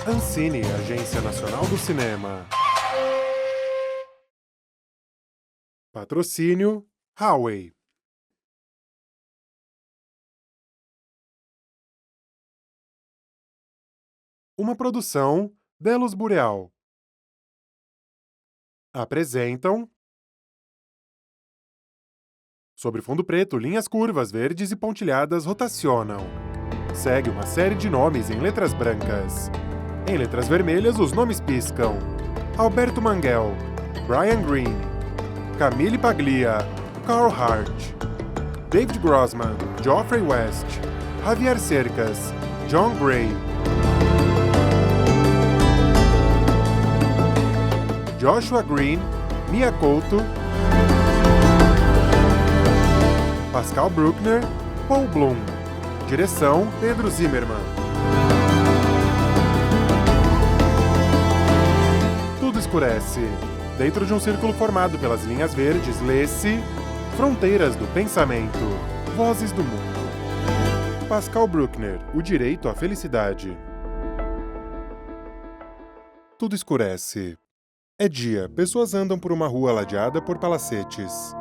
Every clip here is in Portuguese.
Ancine, Agência Nacional do Cinema. Patrocínio Huawei. Uma produção Delos Boreal. Apresentam... Sobre fundo preto, linhas curvas, verdes e pontilhadas rotacionam. Segue uma série de nomes em letras brancas. Em letras vermelhas, os nomes piscam. Alberto Manguel, Brian Greene, Camille Paglia, Carl Hart, David Grossman, Geoffrey West, Javier Cercas, John Gray, Joshua Green, Mia Couto, Pascal Bruckner, Paul Bloom. Direção, Pedro Zimmermann. Tudo escurece. Dentro de um círculo formado pelas linhas verdes, lê-se Fronteiras do Pensamento, Vozes do Mundo. Pascal Bruckner, O Direito à Felicidade. Tudo escurece. É dia, pessoas andam por uma rua ladeada por palacetes.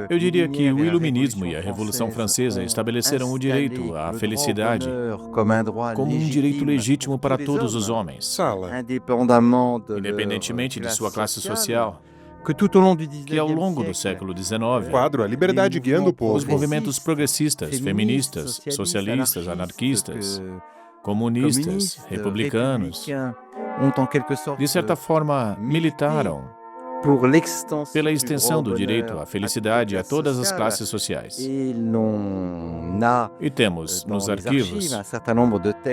Eu diria que o Iluminismo e a Revolução Francesa estabeleceram o direito à felicidade como um direito legítimo para todos os homens, Sala. independentemente de sua classe social, que ao longo do século XIX, Quadro A Liberdade Guiando o Povo. os movimentos progressistas, feministas, socialistas, anarquistas, comunistas, republicanos, de certa forma, militaram pela extensão do direito à felicidade a todas as classes sociais. E temos, nos arquivos,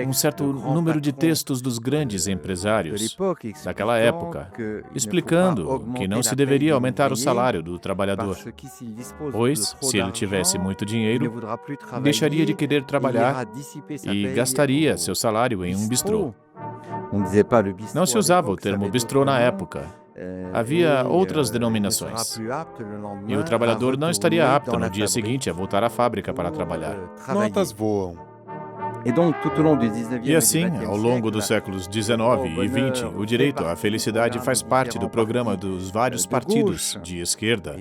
um certo número de textos dos grandes empresários daquela época, explicando que não se deveria aumentar o salário do trabalhador, pois, se ele tivesse muito dinheiro, deixaria de querer trabalhar e gastaria seu salário em um bistrô. Não se usava o termo bistrô na época. Havia outras denominações. E o trabalhador não estaria apto no dia seguinte a voltar à fábrica para trabalhar. Notas voam. E assim, ao longo dos séculos XIX e XX, o direito à felicidade faz parte do programa dos vários partidos de esquerda.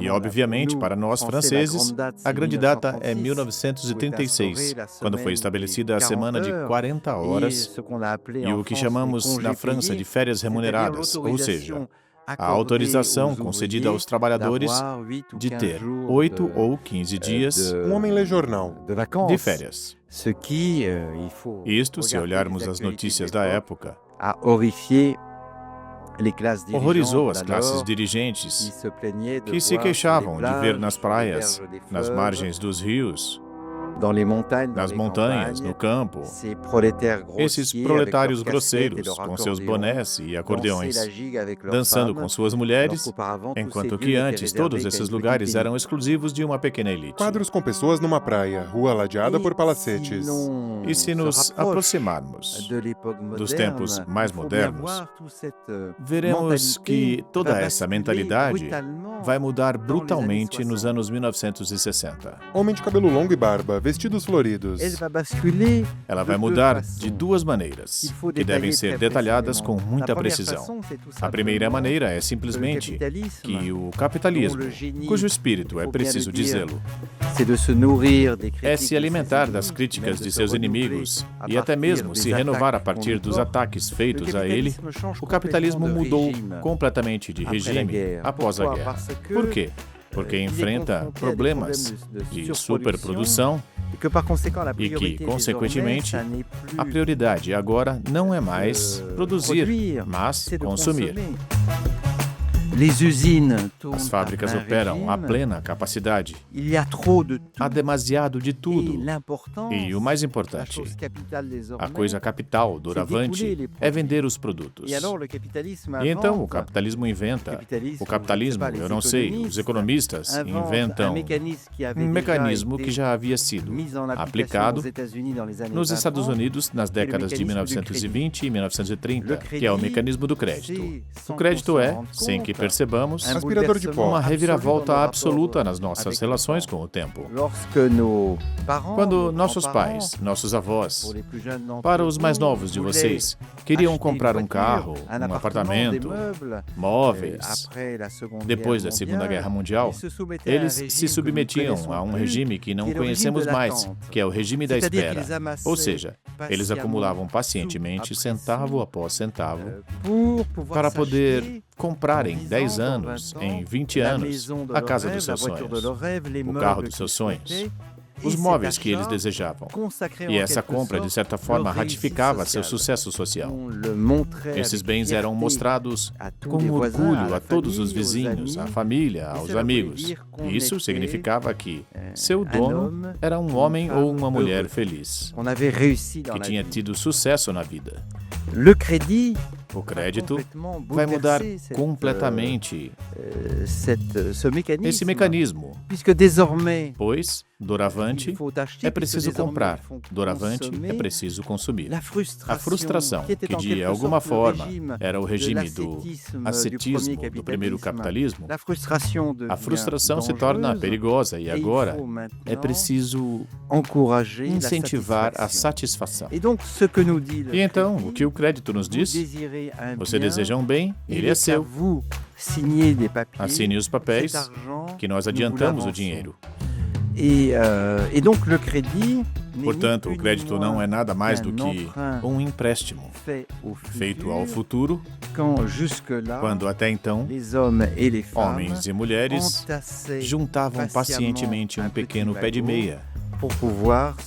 E, obviamente, para nós franceses, a grande data é 1936, quando foi estabelecida a semana de 40 horas e o que chamamos na França de férias remuneradas, ou seja, a autorização concedida aos trabalhadores de ter 8 ou 15 dias Um homem lê jornal. de férias. Isto, se olharmos as notícias da época, horrorizou as classes dirigentes que se queixavam de ver nas praias, nas margens dos rios, nas montanhas, no campo, esses proletários grosseiros com seus bonés e acordeões, dançando com suas mulheres, enquanto que antes todos esses lugares eram exclusivos de uma pequena elite. Quadros com pessoas numa praia, rua ladeada por palacetes. E se nos aproximarmos dos tempos mais modernos, veremos que toda essa mentalidade vai mudar brutalmente nos anos 1960. Homem de cabelo longo e barba, vestidos floridos. Ela vai mudar de duas maneiras, que devem ser detalhadas com muita precisão. A primeira maneira é simplesmente que o capitalismo, cujo espírito, é preciso dizê-lo, é se alimentar das críticas de seus inimigos e até mesmo se renovar a partir dos ataques feitos a ele. O capitalismo mudou completamente de regime após a guerra. Por quê? Porque enfrenta problemas de superprodução e que, consequentemente, a prioridade agora não é mais produzir, mas consumir. As fábricas operam a plena capacidade. Há demasiado de tudo. E o mais importante, a coisa capital, doravante, é vender os produtos. E então o capitalismo inventa. O capitalismo, eu não sei, os economistas inventam um mecanismo que já havia sido aplicado nos Estados Unidos nas décadas de 1920 e 1930, que é o mecanismo do crédito. O crédito é, sem que percebamos aspirador de pó. uma reviravolta absoluta nas nossas relações com o tempo. Quando nossos pais, nossos avós, para os mais novos de vocês, queriam comprar um carro, um apartamento, móveis, depois da Segunda Guerra Mundial, eles se submetiam a um regime que não conhecemos mais, que é o regime da espera. Ou seja, eles acumulavam pacientemente, centavo após centavo, para poder comprar em 10 anos, em 20 anos, a casa dos seus sonhos, o carro dos seus sonhos, os móveis que eles desejavam. E essa compra, de certa forma, ratificava seu sucesso social. Esses bens eram mostrados com orgulho a todos os vizinhos, à família, aos amigos. Isso significava que seu dono era um homem ou uma mulher feliz, que tinha tido sucesso na vida. O crédito vai mudar completamente esse mecanismo, pois, doravante, é preciso comprar, doravante, é preciso consumir. A frustração, que de alguma forma era o regime do ascetismo do primeiro capitalismo, a frustração se torna perigosa e agora é preciso incentivar a satisfação. E então, o que o crédito nos diz? Você deseja um bem, ele é seu. Assine os papéis que nós adiantamos o dinheiro. Portanto, o crédito não é nada mais do que um empréstimo feito ao futuro, quando até então, homens e mulheres juntavam pacientemente um pequeno pé de meia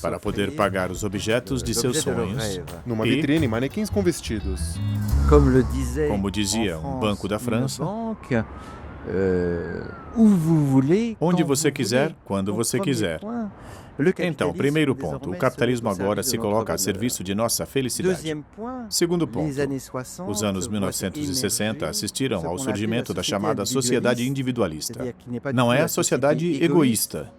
para poder pagar os objetos de seus sonhos. Numa vitrine, manequins com vestidos. Como dizia um banco da França, onde você quiser, quando você quiser. Então, primeiro ponto, o capitalismo agora se coloca a serviço de nossa felicidade. Segundo ponto, os anos 1960 assistiram ao surgimento da chamada sociedade individualista. Não é a sociedade egoísta.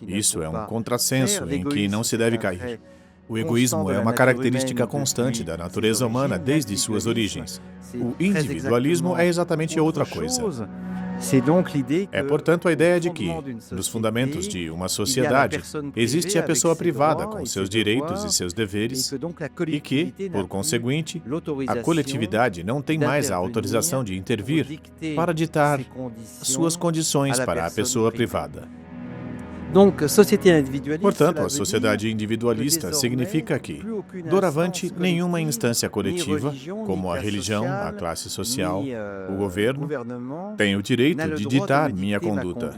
Isso é um contrassenso em que não se deve cair. O egoísmo é uma característica constante da natureza humana desde suas origens. O individualismo é exatamente outra coisa. É, portanto, a ideia de que, nos fundamentos de uma sociedade, existe a pessoa privada com seus direitos e seus deveres e que, por conseguinte, a coletividade não tem mais a autorização de intervir para ditar suas condições para a pessoa privada. Portanto, a sociedade individualista significa que, doravante, nenhuma instância coletiva, como a religião, a classe social, o governo, tem o direito de ditar minha conduta.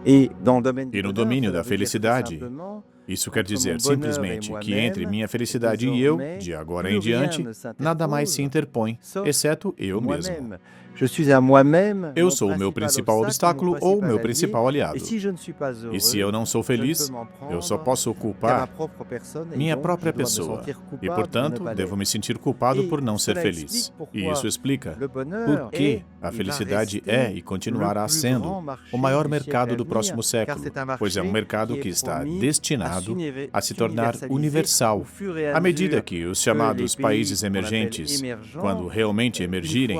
E no domínio da felicidade, isso quer dizer simplesmente que entre minha felicidade e eu, de agora em diante, nada mais se interpõe, exceto eu mesmo. Eu sou o meu principal obstáculo ou o meu principal aliado. E se eu não sou feliz, eu só posso culpar minha própria pessoa. E, portanto, devo me sentir culpado por não ser feliz. E isso explica por que a felicidade é e continuará sendo o maior mercado do próximo século, pois é um mercado que está destinado a se tornar universal, à medida que os chamados países emergentes, quando realmente emergirem,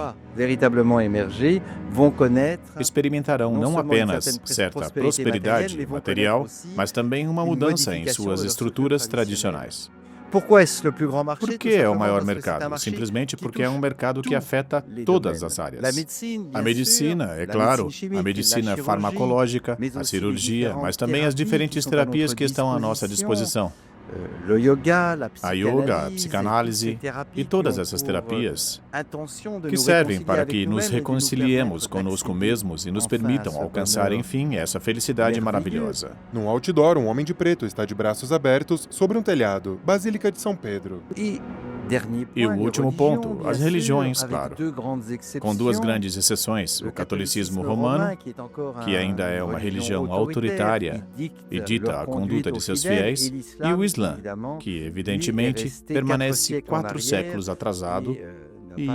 experimentarão não apenas certa prosperidade material, mas também uma mudança em suas estruturas tradicionais. Por que é o maior mercado? Simplesmente porque é um mercado que afeta todas as áreas. A medicina, é claro, a medicina farmacológica, a cirurgia, mas também as diferentes terapias que estão à nossa disposição. A yoga, a psicanálise e todas essas terapias que servem para que nos reconciliemos conosco mesmos e nos permitam alcançar, enfim, essa felicidade maravilhosa. Num outdoor, um homem de preto está de braços abertos sobre um telhado, Basílica de São Pedro. E o último ponto, as religiões, claro, com duas grandes exceções, o catolicismo romano, que ainda é uma religião autoritária e dita a conduta de seus fiéis, e o Islã, que evidentemente permanece 4 séculos atrasado e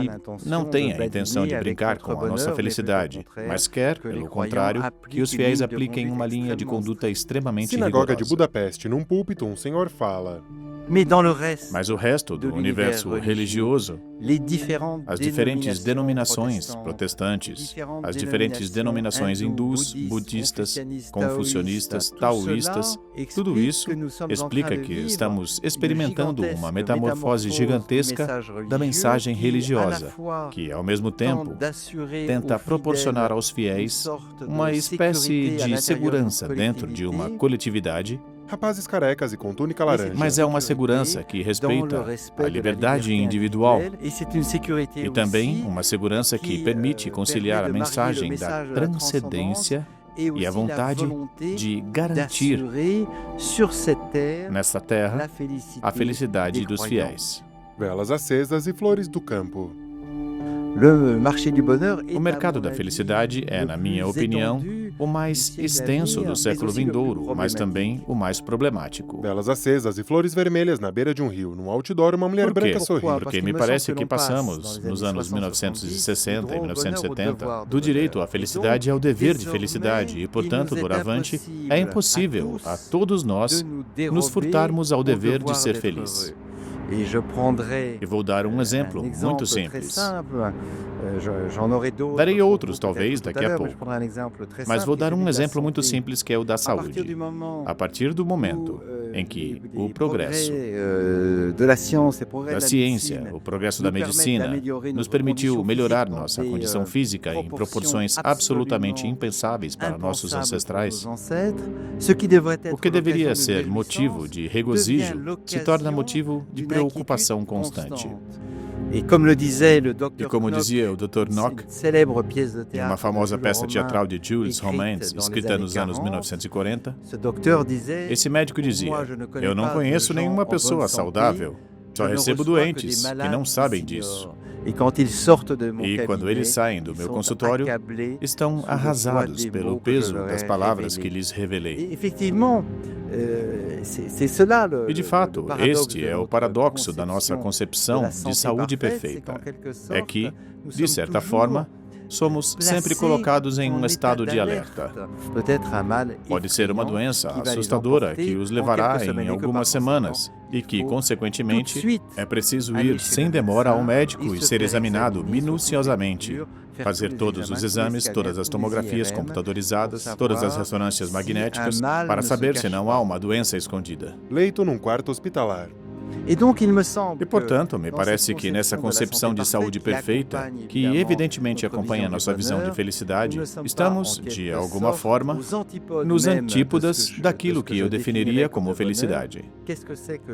não tem a intenção de brincar com a nossa felicidade, mas quer, pelo contrário, que os fiéis apliquem uma linha de conduta extremamente rigorosa. Sinagoga de Budapeste, num púlpito, um senhor fala: Mas o resto do universo religioso, as diferentes denominações protestantes, as diferentes denominações hindus, budistas, confucionistas, taoístas, tudo isso explica que estamos experimentando uma metamorfose gigantesca da mensagem religiosa, que, ao mesmo tempo, tenta proporcionar aos fiéis uma espécie de segurança dentro de uma coletividade. Rapazes carecas e com túnica laranja. Mas é uma segurança que respeita a liberdade individual e também uma segurança que permite conciliar a mensagem da transcendência e a vontade de garantir nesta terra a felicidade dos fiéis. Velas acesas e flores do campo. O mercado da felicidade é, na minha opinião, o mais extenso do século vindouro, mas também o mais problemático. Velas acesas e flores vermelhas na beira de um rio. Num outdoor, uma mulher branca sorri. Porque me parece que passamos, nos anos 1960 e 1970, do direito à felicidade ao dever de felicidade e, portanto, doravante, é impossível a todos nós nos furtarmos ao dever de ser feliz. E vou dar um exemplo muito simples. Darei outros, talvez, daqui a pouco. Mas vou dar um exemplo muito simples, que é o da saúde. A partir do momento em que o progresso da ciência, o progresso da medicina, nos permitiu melhorar nossa condição física em proporções absolutamente impensáveis para nossos ancestrais, o que deveria ser motivo de regozijo se torna motivo de preocupação constante. E como dizia o Dr. Nock, em uma famosa peça teatral de Jules Romains, escrita nos anos 1940, esse médico dizia: "Eu não conheço nenhuma pessoa saudável, só recebo doentes que não sabem disso. E quando eles saem do meu consultório, estão arrasados pelo peso das palavras que lhes revelei." E, de fato, este é o paradoxo da nossa concepção de saúde perfeita. É que, de certa forma, somos sempre colocados em um estado de alerta. Pode ser uma doença assustadora que os levará em algumas semanas e que, consequentemente, é preciso ir sem demora ao médico e ser examinado minuciosamente, fazer todos os exames, todas as tomografias computadorizadas, todas as ressonâncias magnéticas, para saber se não há uma doença escondida. Leito num quarto hospitalar. E, portanto, me parece que nessa concepção de saúde perfeita, que evidentemente acompanha nossa visão de felicidade, estamos, de alguma forma, nos antípodas daquilo que eu definiria como felicidade.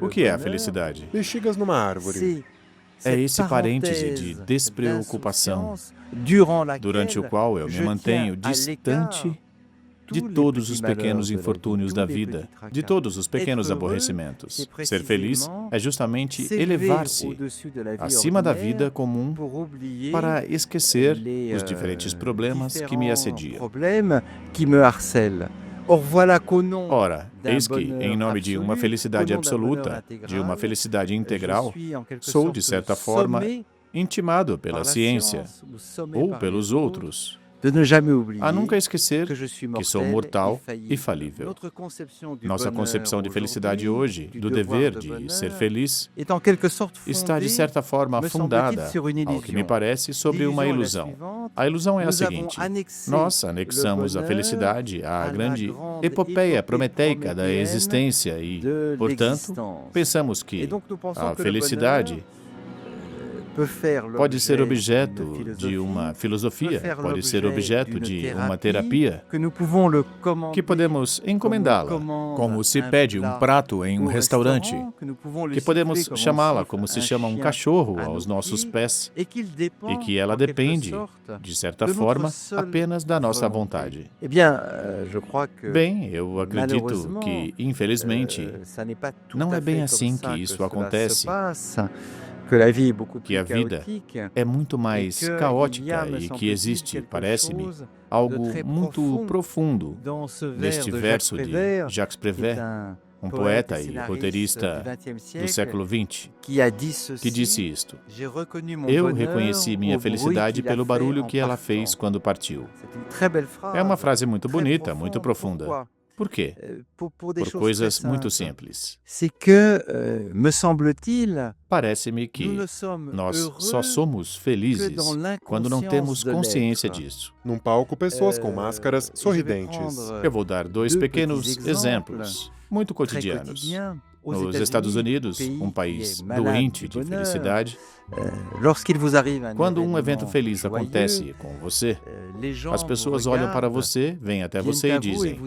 O que é a felicidade? Bexigas numa árvore. É esse parêntese de despreocupação, durante o qual eu me mantenho distante de todos os pequenos infortúnios da vida, de todos os pequenos aborrecimentos. Ser feliz é justamente elevar-se acima da vida comum para esquecer os diferentes problemas que me assediam. Ora, eis que, em nome de uma felicidade absoluta, de uma felicidade integral, sou, de certa forma, intimado pela ciência ou pelos outros a nunca esquecer que sou mortal e falível. Nossa concepção de felicidade hoje, do dever de ser feliz, está de certa forma fundada, ao que me parece, sobre uma ilusão. A ilusão é a seguinte: nós anexamos a felicidade à grande epopeia prometeica da existência e, portanto, pensamos que a felicidade pode ser objeto de uma filosofia, pode ser objeto de uma terapia, que podemos encomendá-la, como se pede um prato em um restaurante, que podemos chamá-la como se chama um cachorro aos nossos pés, e que ela depende, de certa forma, apenas da nossa vontade. Bem, eu acredito que, infelizmente, não é bem assim que isso acontece. Que a vida é muito mais caótica e que existe, parece-me, algo muito profundo neste verso de Jacques Prévert, um poeta e roteirista do século XX, que disse isto: "Eu reconheci minha felicidade pelo barulho que ela fez quando partiu." É uma frase muito bonita, muito profunda. Por quê? Por coisas muito simples. Parece-me que nós só somos felizes quando não temos consciência disso. Num palco, pessoas com máscaras sorridentes. Eu vou dar 2 pequenos exemplos, muito cotidianos. Nos Estados Unidos, um país doente de felicidade, quando um evento feliz acontece com você, as pessoas olham para você, vêm até você e dizem: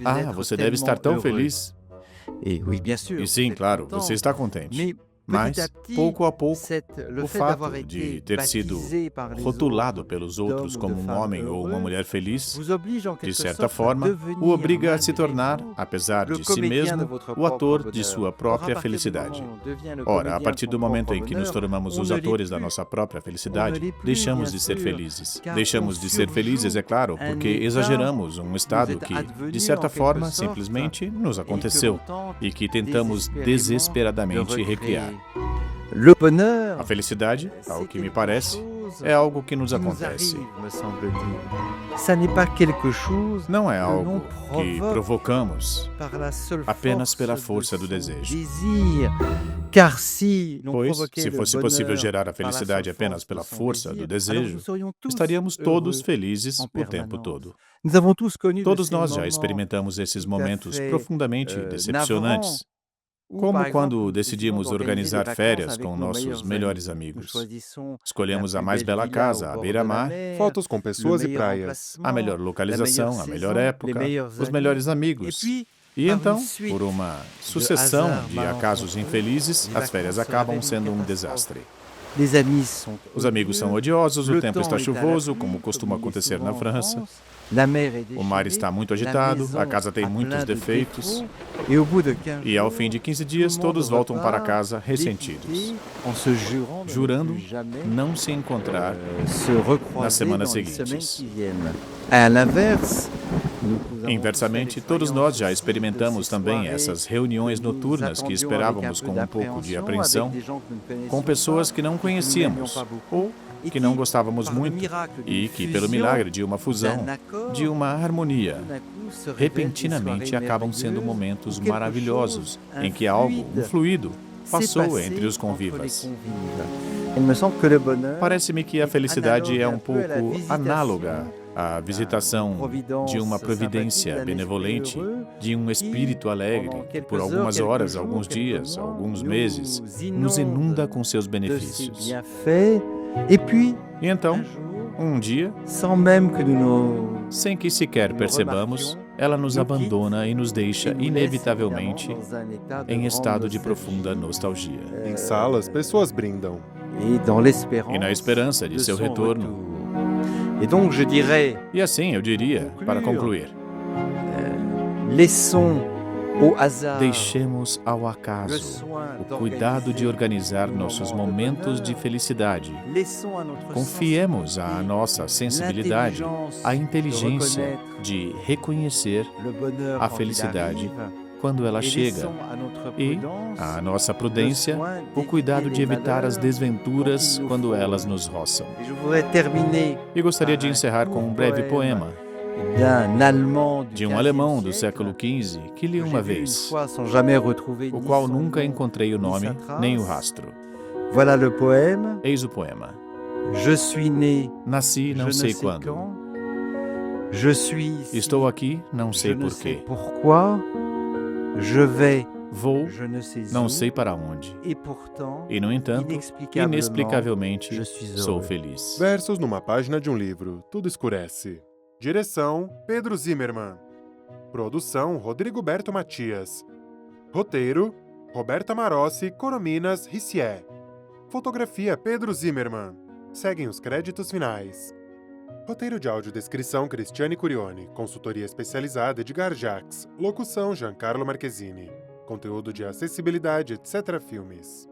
"Ah, você deve estar tão feliz." E sim, claro, você está contente. Mas, pouco a pouco, o fato de ter sido rotulado pelos outros como um homem ou uma mulher feliz, de certa forma, o obriga a se tornar, apesar de si mesmo, o ator de sua própria felicidade. Ora, a partir do momento em que nos tornamos os atores da nossa própria felicidade, deixamos de ser felizes. Deixamos de ser felizes, é claro, porque exageramos um estado que, de certa forma, simplesmente nos aconteceu e que tentamos desesperadamente recriar. A felicidade, ao que me parece, é algo que nos acontece. Não é algo que provocamos apenas pela força do desejo. Pois, se fosse possível gerar a felicidade apenas pela força do desejo, estaríamos todos felizes o tempo todo. Todos nós já experimentamos esses momentos profundamente decepcionantes. Como quando decidimos organizar férias com nossos melhores amigos. Escolhemos a mais bela casa à beira-mar, Fotos com pessoas e praias. a melhor localização, a melhor época, os melhores amigos. E então, por uma sucessão de acasos infelizes, as férias acabam sendo um desastre. Os amigos são odiosos, o tempo está chuvoso, como costuma acontecer na França. O mar está muito agitado, a casa tem muitos defeitos. E ao fim de 15 dias, todos voltam para casa ressentidos, jurando não se encontrar nas semanas seguintes. Inversamente, todos nós já experimentamos também essas reuniões noturnas que esperávamos com um pouco de apreensão, com pessoas que não conhecíamos ou que não gostávamos muito e que, pelo milagre de uma fusão, de uma harmonia, repentinamente acabam sendo momentos maravilhosos em que algo, um fluido, passou entre os convivas. Parece-me que a felicidade é um pouco análoga à visitação de uma providência benevolente, de um espírito alegre que, por algumas horas, alguns dias, alguns meses, nos inunda com seus benefícios. E então, um dia, sem que sequer percebamos, ela nos abandona e nos deixa, inevitavelmente, em estado de profunda nostalgia. Em salas, pessoas brindam. E na esperança de seu retorno. E assim, eu diria, para concluir, deixemos ao acaso o cuidado de organizar nossos momentos de felicidade. Confiemos à nossa sensibilidade, à inteligência de reconhecer a felicidade quando ela chega e à nossa prudência, o cuidado de evitar as desventuras quando elas nos roçam. E gostaria de encerrar com um breve poema de um alemão do século XV que li uma vez, o qual nunca encontrei o nome nem o rastro. Eis o poema. Nasci não sei quando. Estou aqui não sei porquê. Vou não sei para onde. E, no entanto, inexplicavelmente, sou feliz. Versos numa página de um livro. Tudo escurece. Direção: Pedro Zimmermann. Produção: Rodrigo Berto Matias. Roteiro: Roberta Marossi, Corominas, Rissier. Fotografia: Pedro Zimmermann. Seguem os créditos finais. Roteiro de audiodescrição: Cristiane Curioni. Consultoria especializada: Edgar Jacques. Locução: Giancarlo Marchesini. Conteúdo de acessibilidade, etc. Filmes.